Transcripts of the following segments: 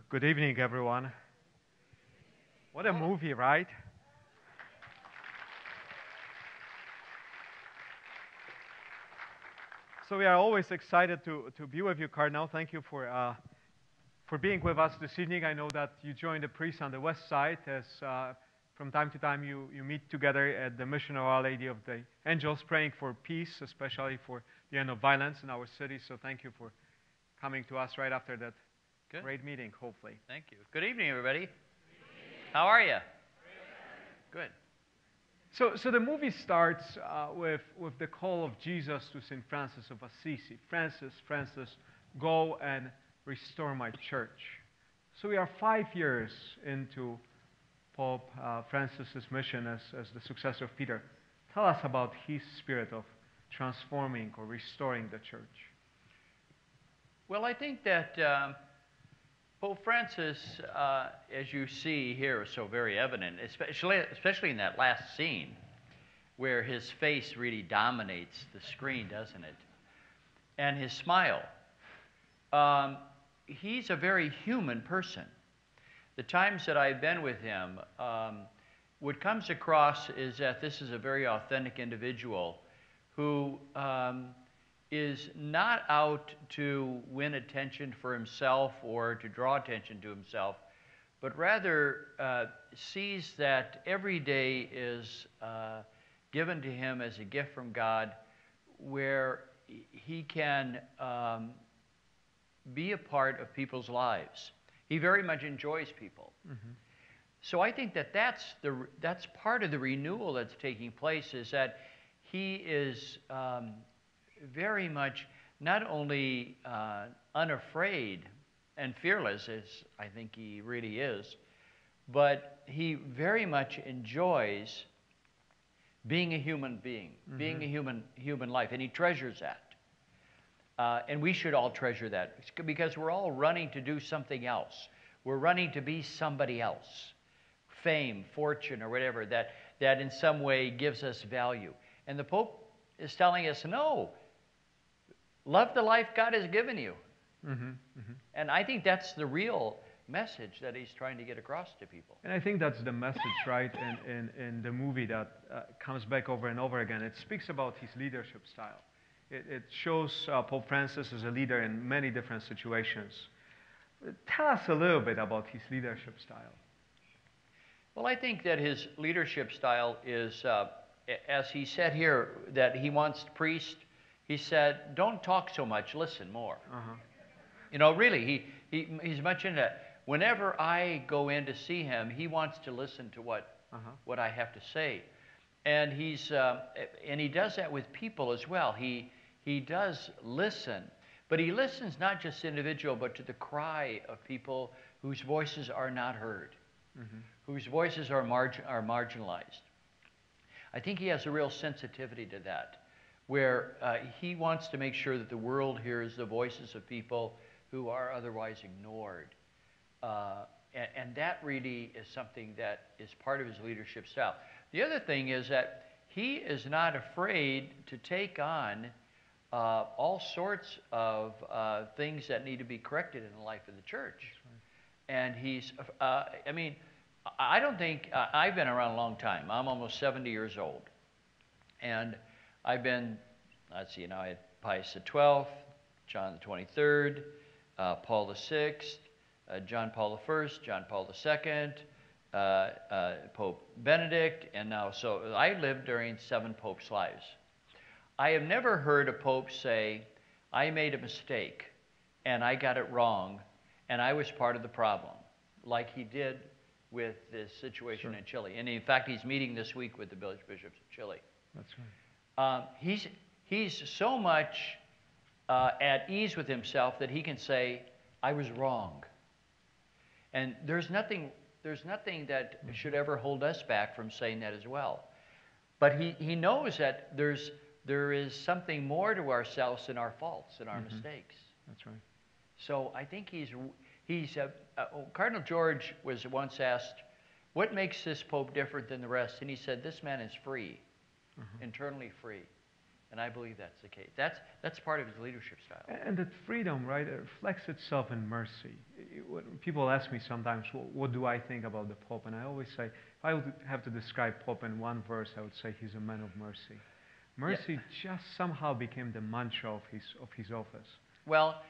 Good evening, everyone. What a movie, right? So we are always excited to be with you, Cardinal. Thank you for being with us this evening. I know that you joined the priests on the west side as from time to time you meet together at the Mission of Our Lady of the Angels, praying for peace, especially for the end of violence in our city. So thank you for coming to us right after that great meeting, hopefully. Thank you. Good evening, everybody. How are you? Good. So the movie starts with the call of Jesus to St. Francis of Assisi. Francis, go and restore my church. So we are 5 years into Pope Francis's mission as the successor of Peter. Tell us about his spirit of transforming or restoring the church. Well, I think that Pope Francis, as you see here, is so very evident, especially in that last scene where his face really dominates the screen, doesn't it? And his smile. He's a very human person. The times that I've been with him, what comes across is that this is a very authentic individual who is not out to win attention for himself or to draw attention to himself, but rather sees that every day is given to him as a gift from God where he can be a part of people's lives. He very much enjoys people. Mm-hmm. So I think that that's part of the renewal that's taking place, is that he is very much not only unafraid and fearless, as I think he really is, but he very much enjoys being a human being, mm-hmm. being a human life, and he treasures that. And we should all treasure that, because we're all running to do something else. We're running to be somebody else, fame, fortune, or whatever, that in some way gives us value. And the Pope is telling us, no, love the life God has given you. Mm-hmm, mm-hmm. And I think that's the real message that he's trying to get across to people. And I think that's the message, right, in the movie that comes back over and over again. It speaks about his leadership style. It shows Pope Francis as a leader in many different situations. Tell us a little bit about his leadership style. Well, I think that his leadership style is, as he said here, that he wants priests. He said, don't talk so much, listen more. Uh-huh. You know, really, he's much into that. Whenever I go in to see him, he wants to listen to what I have to say. And he does that with people as well. He does listen, but he listens not just individual, but to the cry of people whose voices are not heard, mm-hmm. whose voices are marginalized. I think he has a real sensitivity to that, where he wants to make sure that the world hears the voices of people who are otherwise ignored. And that really is something that is part of his leadership style. The other thing is that he is not afraid to take on all sorts of things that need to be corrected in the life of the church. Right. And he's, I don't think, I've been around a long time. I'm almost 70 years old. And I've been, let's see, now I had Pius XII, John the 23rd, Paul the Sixth, John Paul I, John Paul II, Pope Benedict, and now, so I lived during 7 popes' lives. I have never heard a pope say, I made a mistake, and I got it wrong, and I was part of the problem, like he did with this situation in Chile. And in fact, he's meeting this week with the village bishops of Chile. That's right. He's so much at ease with himself that he can say, I was wrong. And there's nothing that should ever hold us back from saying that as well. But he knows that there is something more to ourselves than our faults and our mm-hmm. mistakes. That's right. So I think Cardinal George was once asked, what makes this Pope different than the rest? And he said, this man is free, mm-hmm. internally free. And I believe that's the case. That's part of his leadership style. And that freedom, right, it reflects itself in mercy. When people ask me sometimes, what do I think about the Pope? And I always say, if I would have to describe Pope in one verse, I would say he's a man of mercy. Mercy just somehow became the mantra of his office. Well,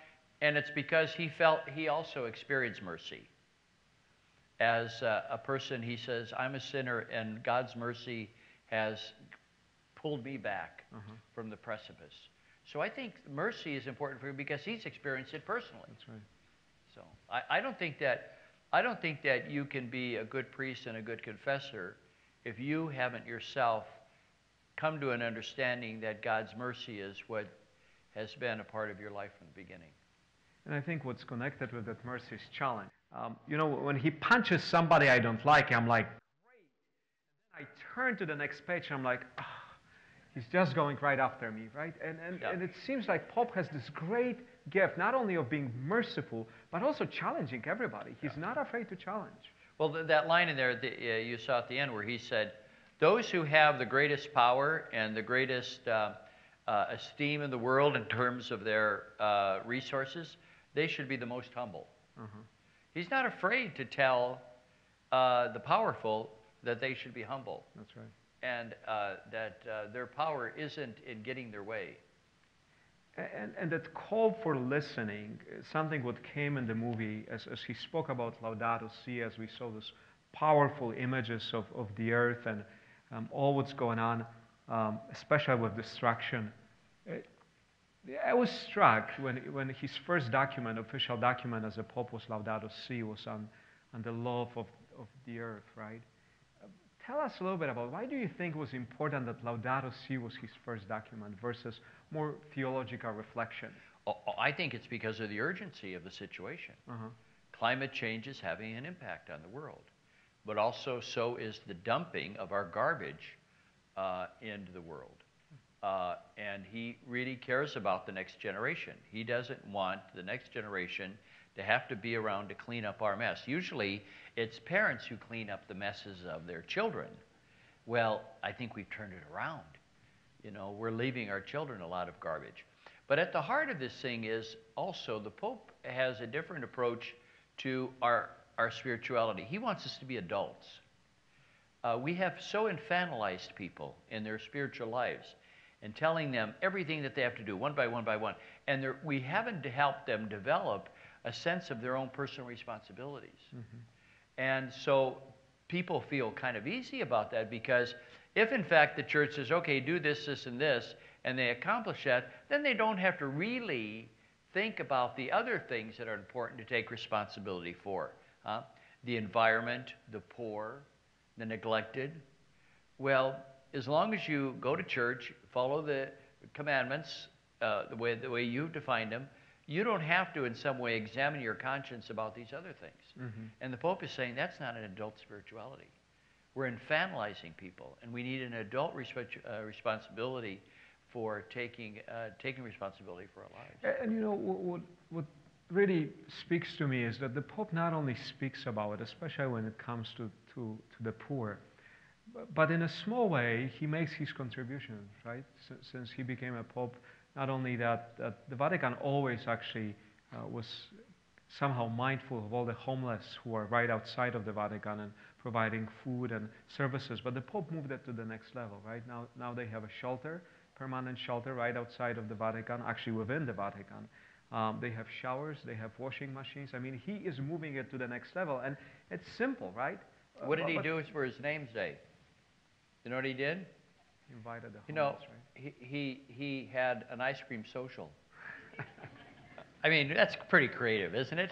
and it's because he also experienced mercy. As a person, he says, I'm a sinner, and God's mercy has pulled me back from the precipice. So I think mercy is important for him because he's experienced it personally. That's right. So I don't think that you can be a good priest and a good confessor if you haven't yourself come to an understanding that God's mercy is what has been a part of your life from the beginning. And I think what's connected with that mercy is challenge. When he punches somebody I don't like, I'm like, great. And then I turn to the next page, and I'm like, he's just going right after me, right? And it seems like Pope has this great gift, not only of being merciful, but also challenging everybody. He's not afraid to challenge. Well, that line in there you saw at the end where he said, those who have the greatest power and the greatest esteem in the world in terms of their resources, they should be the most humble. He's not afraid to tell the powerful that they should be humble. That's right. And that their power isn't in getting their way. And that call for listening is something what came in the movie as he spoke about Laudato Si, as we saw those powerful images of the earth and all what's going on, especially with destruction. I was struck when his first official document as a Pope was Laudato Si, was on the love of the earth, right? Tell us a little bit about why do you think it was important that Laudato Si was his first document versus more theological reflection? I think it's because of the urgency of the situation. Climate change is having an impact on the world, but also so is the dumping of our garbage into the world. And he really cares about the next generation. He doesn't want the next generation to have to be around to clean up our mess. Usually, it's parents who clean up the messes of their children. Well, I think we've turned it around. We're leaving our children a lot of garbage. But at the heart of this thing is also the Pope has a different approach to our spirituality. He wants us to be adults. We have so infantilized people in their spiritual lives and telling them everything that they have to do one by one by one. And we haven't helped them develop a sense of their own personal responsibilities. And so people feel kind of easy about that because if in fact the church says, okay, do this, this, and this, and they accomplish that, then they don't have to really think about the other things that are important to take responsibility for. The environment, the poor, the neglected. Well, as long as you go to church, follow the commandments the way you've defined them, you don't have to in some way examine your conscience about these other things. And the Pope is saying that's not an adult spirituality. We're infantilizing people, and we need an adult responsibility for taking responsibility for our lives. And what really speaks to me is that the Pope not only speaks about it, especially when it comes to the poor, but in a small way, he makes his contribution, right? Since he became a Pope, not only that the Vatican always actually was somehow mindful of all the homeless who are right outside of the Vatican and providing food and services, but the Pope moved it to the next level, right? Now they have a shelter, permanent shelter right outside of the Vatican, actually within the Vatican. They have showers, they have washing machines. I mean, he is moving it to the next level, and it's simple, right? What did he do for his name's day? You know what he did? He invited the homeless, right? He had an ice cream social. I mean, that's pretty creative, isn't it?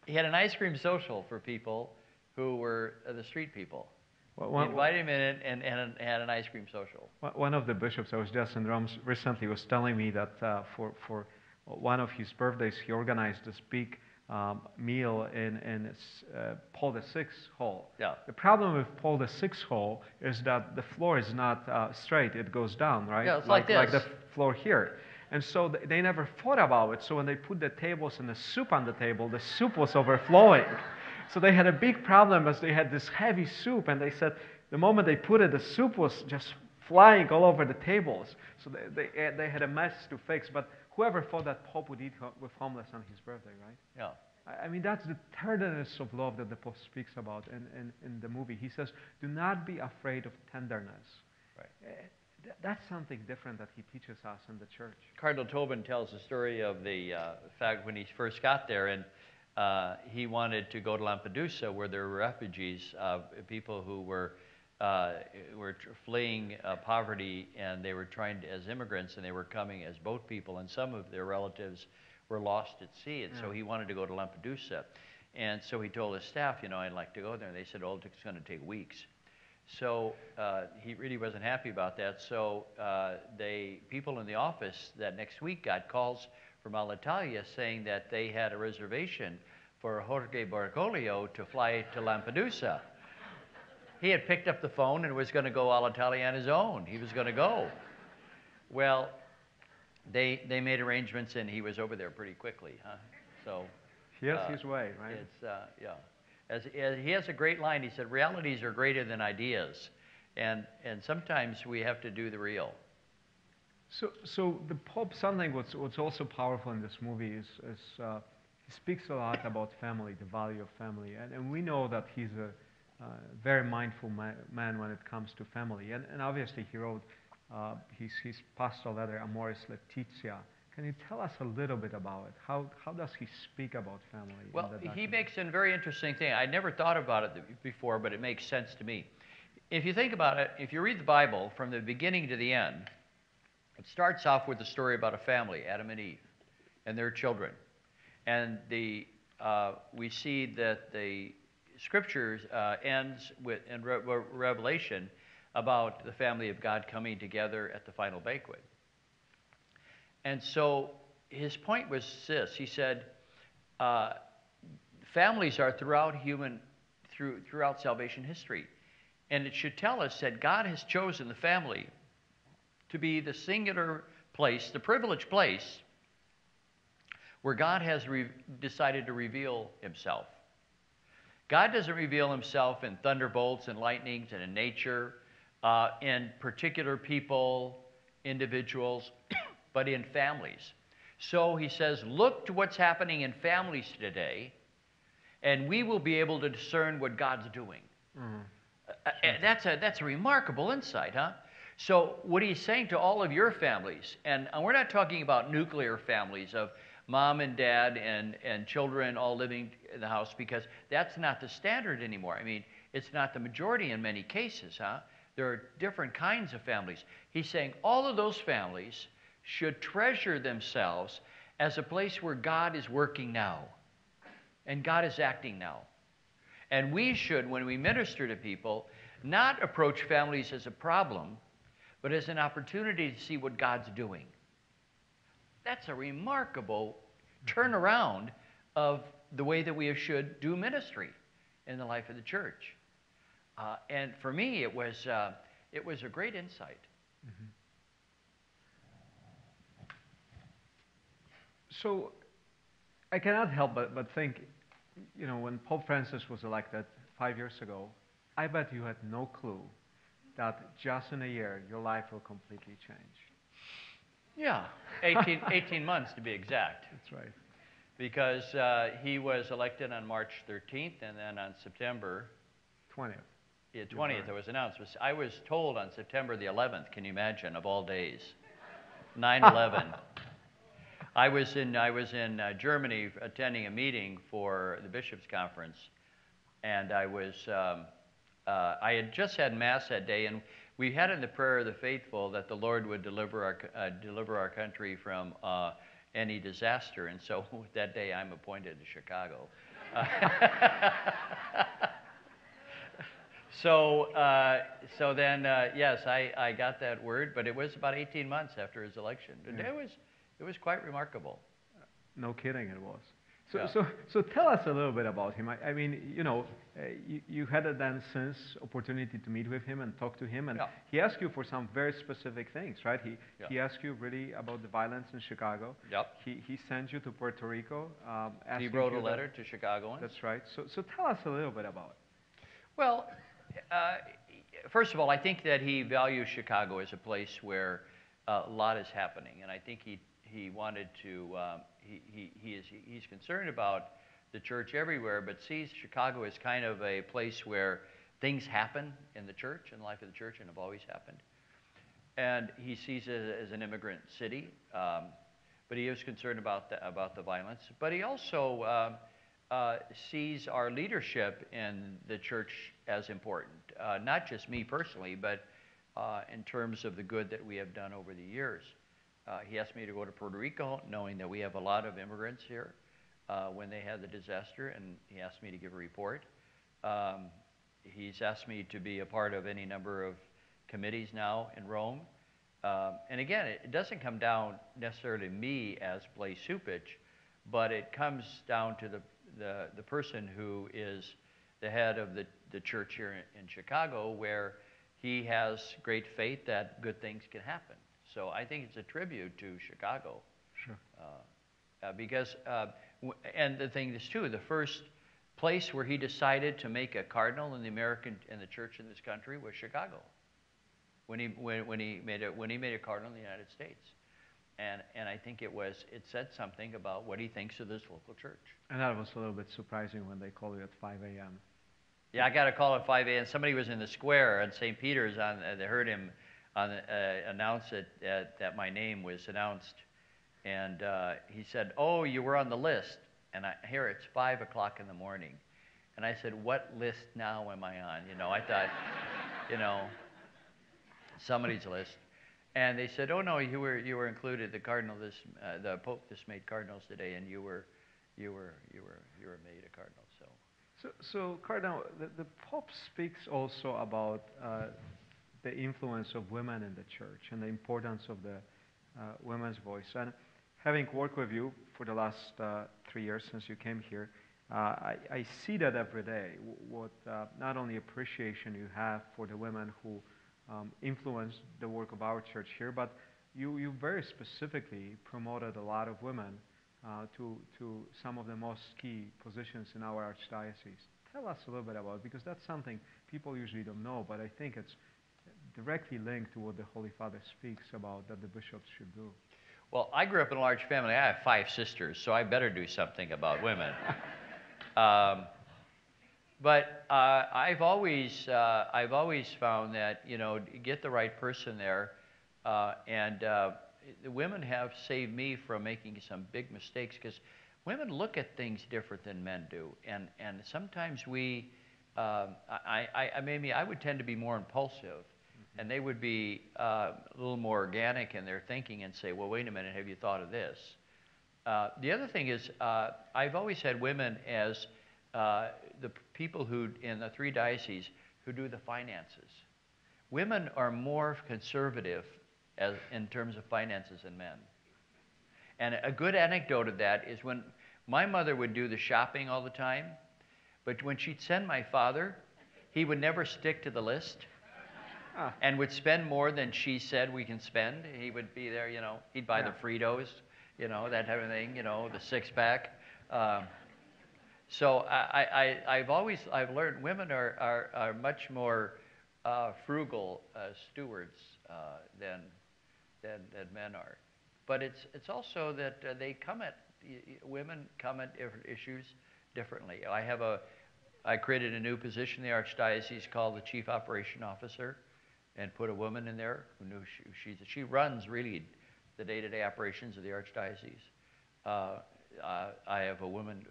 He had an ice cream social for people who were the street people. He invited him in and had an ice cream social. One of the bishops, I was just in Rome recently, was telling me that for one of his birthdays, he organized this big meal in Paul VI hall. Yeah. The problem with Paul VI hall is that the floor is not straight; it goes down, right? Yeah, it's like this. Like the floor here. And so they never thought about it. So when they put the tables and the soup on the table, the soup was overflowing. So they had a big problem as they had this heavy soup, and they said the moment they put it, the soup was just flying all over the tables. So they had a mess to fix. But whoever thought that Pope would eat with homeless on his birthday, right? Yeah. I mean, that's the tenderness of love that the Pope speaks about in the movie. He says, do not be afraid of tenderness. Right. That's something different that he teaches us in the church. Cardinal Tobin tells the story of the fact when he first got there, and he wanted to go to Lampedusa, where there were refugees, people who were fleeing poverty, and they were trying as immigrants, and they were coming as boat people, and some of their relatives were lost at sea, and so he wanted to go to Lampedusa. And so he told his staff, I'd like to go there. And they said, it's going to take weeks. So he really wasn't happy about that. So people in the office that next week got calls from Alitalia saying that they had a reservation for Jorge Bergoglio to fly to Lampedusa. He had picked up the phone and was going to go Alitalia on his own. He was going to go. Well, they made arrangements, and he was over there pretty quickly. So he has his way, right? As he has a great line. He said, realities are greater than ideas. And sometimes we have to do the real. So the Pope, something what's also powerful in this movie is he speaks a lot about family, the value of family. And we know that he's a very mindful man when it comes to family. And obviously he wrote his pastoral letter, Amoris Laetitia. Can you tell us a little bit about it? How does he speak about family? Well, he makes a very interesting thing. I never thought about it before, but it makes sense to me. If you think about it, if you read the Bible from the beginning to the end, it starts off with a story about a family, Adam and Eve, and their children. And we see that the Scriptures ends with in Revelation about the family of God coming together at the final banquet. And so his point was this. He said, families are throughout salvation history. And it should tell us that God has chosen the family to be the singular place, the privileged place, where God has decided to reveal himself. God doesn't reveal himself in thunderbolts and lightnings and in nature, in particular people, individuals, but in families. So he says, look to what's happening in families today, and we will be able to discern what God's doing. Mm-hmm. That's a remarkable insight, huh? So what he's saying to all of your families, and we're not talking about nuclear families of mom and dad and children all living in the house, because that's not the standard anymore. I mean, it's not the majority in many cases, huh? There are different kinds of families. He's saying all of those families should treasure themselves as a place where God is working now and God is acting now. And we should, when we minister to people, not approach families as a problem, but as an opportunity to see what God's doing. That's a remarkable turnaround of the way that we should do ministry in the life of the church. And for me, it was a great insight. Mm-hmm. So I cannot help but think, when Pope Francis was elected 5 years ago, I bet you had no clue that just in a year your life will completely change. Yeah, 18 months to be exact. That's right. Because he was elected on March 13th, and then on September 20th. Yeah, 20th it was announced. I was told on September the 11th, can you imagine, of all days, 9/11. I was in Germany attending a meeting for the Bishops' Conference, and I had just had Mass that day, and we had in the prayer of the faithful that the Lord would deliver our country from any disaster, and so that day I'm appointed to Chicago. So then, yes, I got that word, but it was about 18 months after his election. Yeah. It was quite remarkable. No kidding, it was. Yeah. So tell us a little bit about him. I mean, you had a then since opportunity to meet with him and talk to him, and Yeah. he asked you for some very specific things, right? Yeah. He asked you really about the violence in Chicago. Yep. He sent you to Puerto Rico. He wrote a letter to Chicagoans. That's right. So tell us a little bit about it. Well, first of all, I think that he values Chicago as a place where a lot is happening, and I think he wanted to. He's concerned about the church everywhere, but sees Chicago as kind of a place where things happen in the church, in the life of the church, and have always happened. And he sees it as an immigrant city, but he is concerned about the violence. But he also sees our leadership in the church as important, not just me personally, but in terms of the good that we have done over the years. He asked me to go to Puerto Rico, knowing that we have a lot of immigrants here when they had the disaster, and he asked me to give a report. He's asked me to be a part of any number of committees now in Rome. And again, it doesn't come down necessarily to me as Blase Cupich, but it comes down to the person who is the head of the church here in Chicago, where he has great faith that good things can happen. So I think it's a tribute to Chicago. Sure. Because, and the thing is too, the first place where he decided to make a cardinal in the church in this country was Chicago. When he made a cardinal in the United States, and I think it said something about what he thinks of this local church. And that was a little bit surprising when they called you at 5 a.m. Yeah, I got a call at 5 a.m. Somebody was in the square on St. Peter's. They heard him announce it that my name was announced, and he said, "Oh, you were on the list." And here it's 5 o'clock in the morning, and I said, "What list now am I on?" I thought, somebody's list. And they said, "Oh no, you were included. The Pope just made cardinals today, and you were made a cardinal." So Cardinal, the Pope speaks also about the influence of women in the church and the importance of the women's voice. And having worked with you for the last 3 years since you came here, I see that every day. What not only appreciation you have for the women who influence the work of our church here, but you very specifically promoted a lot of women to some of the most key positions in our archdiocese. Tell us a little bit about it, because that's something people usually don't know, but I think it's directly linked to what the Holy Father speaks about that the bishops should do. Well, I grew up in a large family. I have 5 sisters, so I better do something about women. But I've always found that get the right person there, and the women have saved me from making some big mistakes, because women look at things different than men do, and sometimes I would tend to be more impulsive, and they would be a little more organic in their thinking and say, "Well, wait a minute, have you thought of this?" The other thing is, I've always had women as the people who, in the 3 dioceses, who do the finances. Women are more conservative in terms of finances than men. And a good anecdote of that is when my mother would do the shopping all the time, but when she'd send my father, he would never stick to the list and would spend more than she said we can spend. He would be there, he'd buy the Fritos, that type of thing, the 6-pack. So I've learned women are much more frugal stewards than men are. But it's also that women come at issues differently. I created a new position in the Archdiocese called the Chief Operation Officer, and put a woman in there who knew she runs really the day-to-day operations of the Archdiocese. I have a woman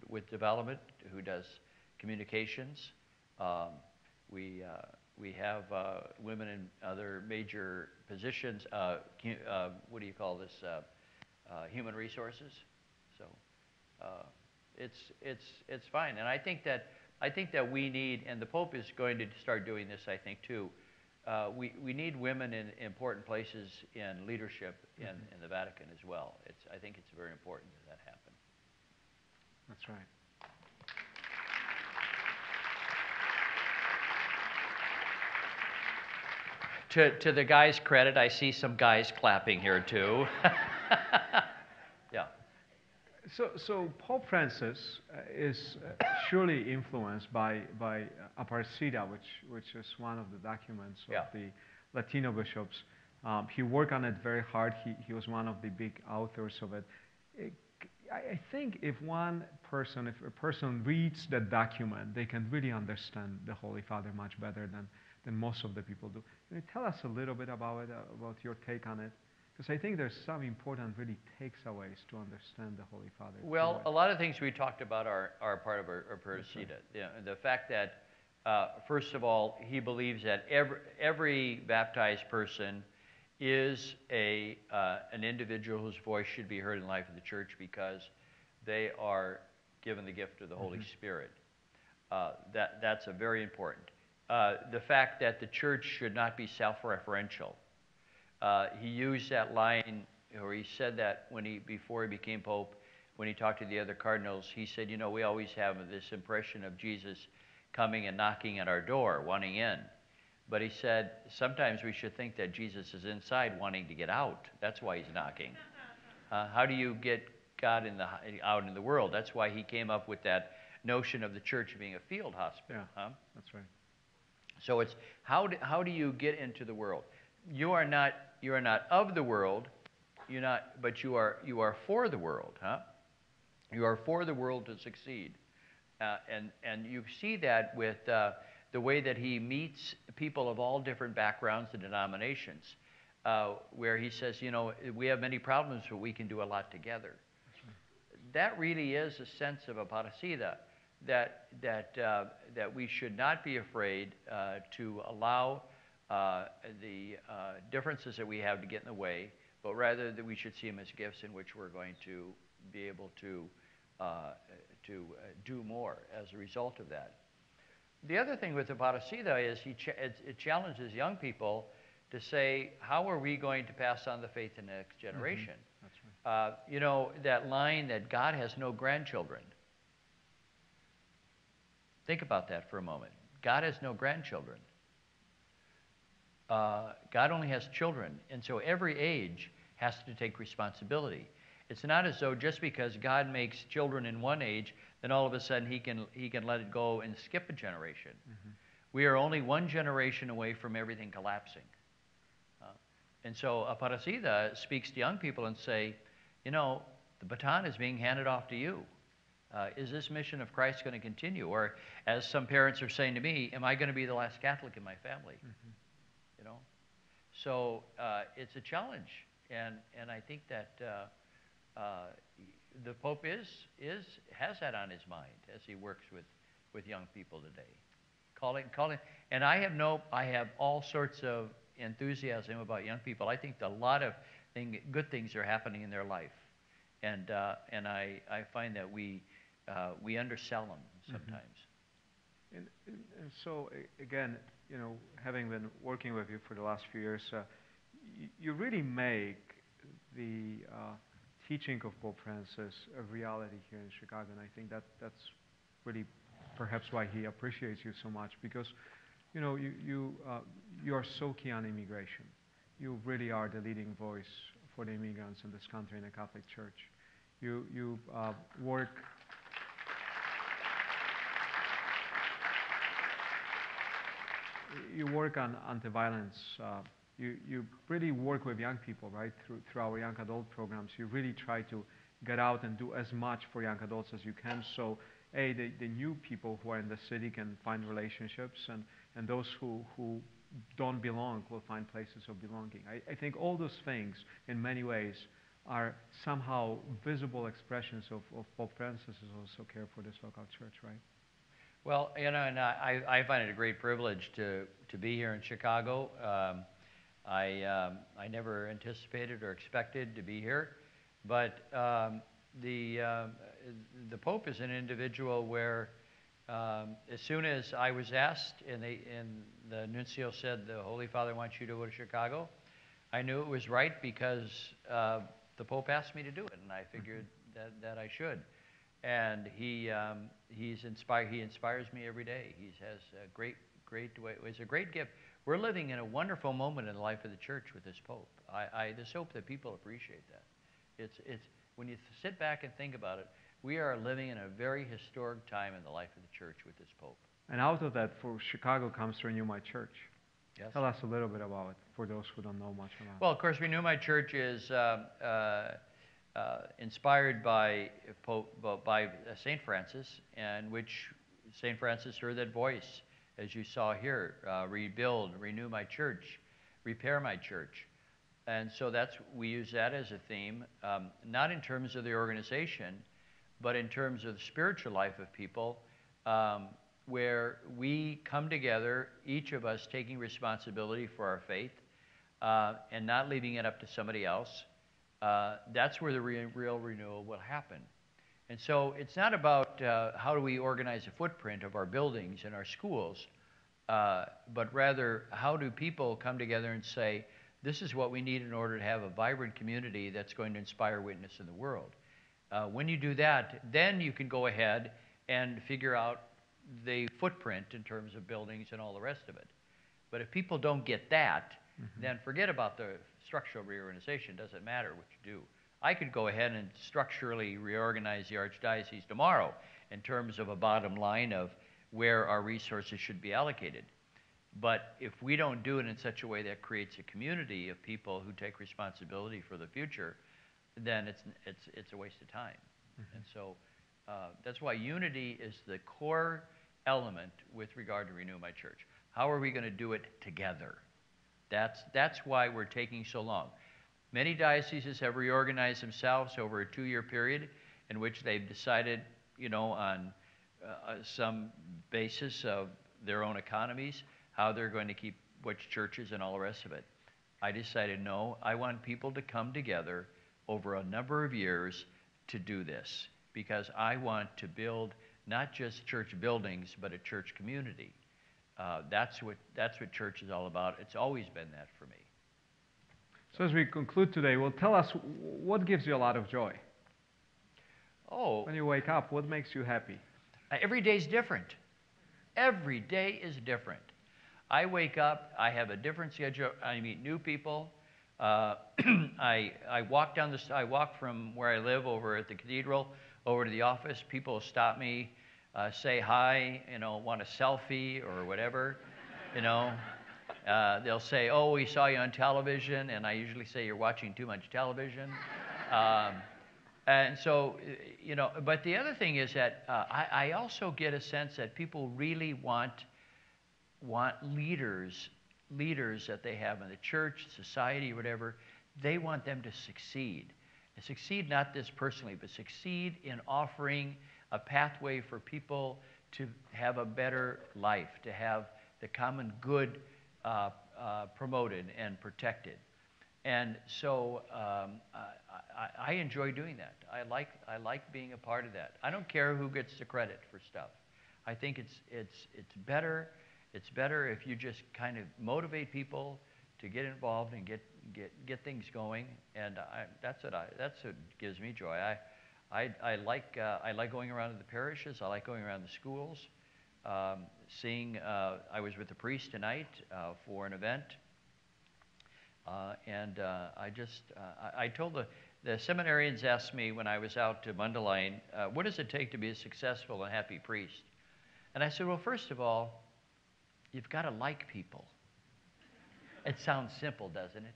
with development who does communications. We have women in other major positions. What do you call this? Human resources. So it's fine, and I think that we need, and the Pope is going to start doing this, I think too. We need women in important places in leadership in the Vatican as well. I think it's very important that happen. That's right. To the guys' credit, I see some guys clapping here too. Yeah. So Pope Francis is surely influenced by Aparecida, which is one of the documents of the Latino bishops. He worked on it very hard. He was one of the big authors of it. I think if a person reads that document, they can really understand the Holy Father much better than most of the people do. Can you tell us a little bit about it, about your take on it? Because I think there's some important really takeaways to understand the Holy Father. Well, a lot of things we talked about are part of our Aparecida. Right. The fact that, first of all, he believes that every baptized person is an individual whose voice should be heard in the life of the church because they are given the gift of the Holy Spirit. That's a very important. The fact that the church should not be self-referential. He used that line, or he said that before he became Pope, when he talked to the other cardinals, he said, we always have this impression of Jesus coming and knocking at our door, wanting in. But he said, sometimes we should think that Jesus is inside wanting to get out. That's why he's knocking. How do you get God out in the world? That's why he came up with that notion of the church being a field hospital. Yeah, that's right. So it's how do you get into the world? You are not of the world, but you are for the world, huh? You are for the world to succeed, and you see that with the way that he meets people of all different backgrounds and denominations, where he says, we have many problems, but we can do a lot together. Right. That really is a sense of Aparecida, that we should not be afraid to allow the differences that we have to get in the way, but rather that we should see them as gifts in which we're going to be able to do more as a result of that. The other thing with Aparecida is it challenges young people to say, how are we going to pass on the faith in the next generation? That's right. That line that God has no grandchildren. Think about that for a moment. God has no grandchildren. God only has children, and so every age has to take responsibility. It's not as though just because God makes children in one age, then all of a sudden he can let it go and skip a generation. We are only one generation away from everything collapsing. And so Aparecida speaks to young people and say, the baton is being handed off to you. Is this mission of Christ going to continue? Or as some parents are saying to me, am I going to be the last Catholic in my family? So it's a challenge, and I think that the Pope has that on his mind as he works with young people today, calling. And I have all sorts of enthusiasm about young people. I think a lot of good things are happening in their life, and I find that we undersell them sometimes. And so again, having been working with you for the last few years, you really make the teaching of Pope Francis a reality here in Chicago, and I think that's really perhaps why he appreciates you so much, because you are so key on immigration. You really are the leading voice for the immigrants in this country in the Catholic Church. You work. You work on anti-violence. You really work with young people, right? Through our young adult programs, you really try to get out and do as much for young adults as you can. So, the new people who are in the city can find relationships, and those who don't belong will find places of belonging. I think all those things, in many ways, are somehow visible expressions of Pope Francis' also care for this local church, right? Well, and I find it a great privilege to be here in Chicago. I never anticipated or expected to be here, but the Pope is an individual where as soon as I was asked and the nuncio said the Holy Father wants you to go to Chicago, I knew it was right because the Pope asked me to do it, and I figured that I should. And he inspires me every day. He has a great way. It's a great gift. We're living in a wonderful moment in the life of the church with this Pope. I just hope that people appreciate that. when you sit back and think about it, we are living in a very historic time in the life of the church with this Pope. And out of that, for Chicago comes Renew My Church. Yes. Tell us a little bit about it, for those who don't know much about it. Well, of course, Renew My Church is inspired by St. Francis, and which St. Francis heard that voice, as you saw here, rebuild, renew my church, repair my church. And so we use that as a theme, not in terms of the organization, but in terms of the spiritual life of people, where we come together, each of us taking responsibility for our faith, and not leaving it up to somebody else. That's where the real renewal will happen. And so it's not about how do we organize a footprint of our buildings and our schools, but rather how do people come together and say, this is what we need in order to have a vibrant community that's going to inspire witness in the world. When you do that, then you can go ahead and figure out the footprint in terms of buildings and all the rest of it. But if people don't get that, then forget about the structural reorganization. It doesn't matter what you do. I could go ahead and structurally reorganize the Archdiocese tomorrow in terms of a bottom line of where our resources should be allocated. But if we don't do it in such a way that creates a community of people who take responsibility for the future, then it's a waste of time. And so that's why unity is the core element with regard to Renew My Church. How are we going to do it together? That's why we're taking so long. Many dioceses have reorganized themselves over a 2-year period in which they've decided, on some basis of their own economies, how they're going to keep which churches and all the rest of it. I decided, no, I want people to come together over a number of years to do this, because I want to build not just church buildings, but a church community. That's what church is all about. It's always been that for me. So as we conclude today, well, tell us what gives you a lot of joy? Oh. When you wake up, what makes you happy? Every day's different. Every day is different. I wake up, I have a different schedule, I meet new people. I walk from where I live over at the cathedral over to the office. People stop me, say hi, want a selfie or whatever, They'll say, oh, we saw you on television, and I usually say you're watching too much television. And so, but the other thing is that I also get a sense that people really want leaders that they have in the church, society, whatever. They want them to succeed. And succeed not this personally, but succeed in offering a pathway for people to have a better life, to have the common good promoted and protected. And so I enjoy doing that. I like being a part of that. I don't care who gets the credit for stuff. I think it's better. It's better if you just kind of motivate people to get involved and get things going. And that's what gives me joy. I like going around to the parishes. I like going around the schools. I was with the priest tonight for an event, and I told the seminarians asked me when I was out to Mundelein, what does it take to be a successful and happy priest? And I said, well, first of all, you've got to like people. It sounds simple, doesn't it?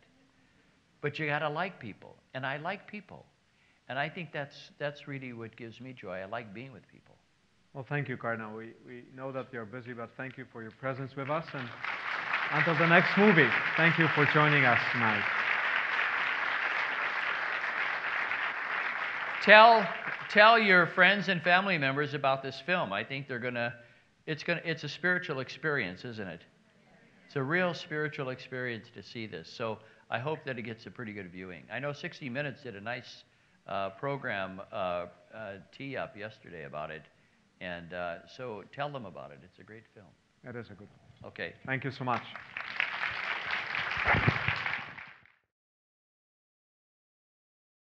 But you got to like people, and I like people, and I think that's really what gives me joy. I like being with people. Well, thank you, Cardinal. We know that you're busy, but thank you for your presence with us. And until the next movie, thank you for joining us tonight. Tell your friends and family members about this film. I think it's a spiritual experience, isn't it? It's a real spiritual experience to see this. So I hope that it gets a pretty good viewing. I know 60 Minutes did a nice program tee-up yesterday about it. And so tell them about it. It's a great film. It is a good one. Okay. Thank you so much.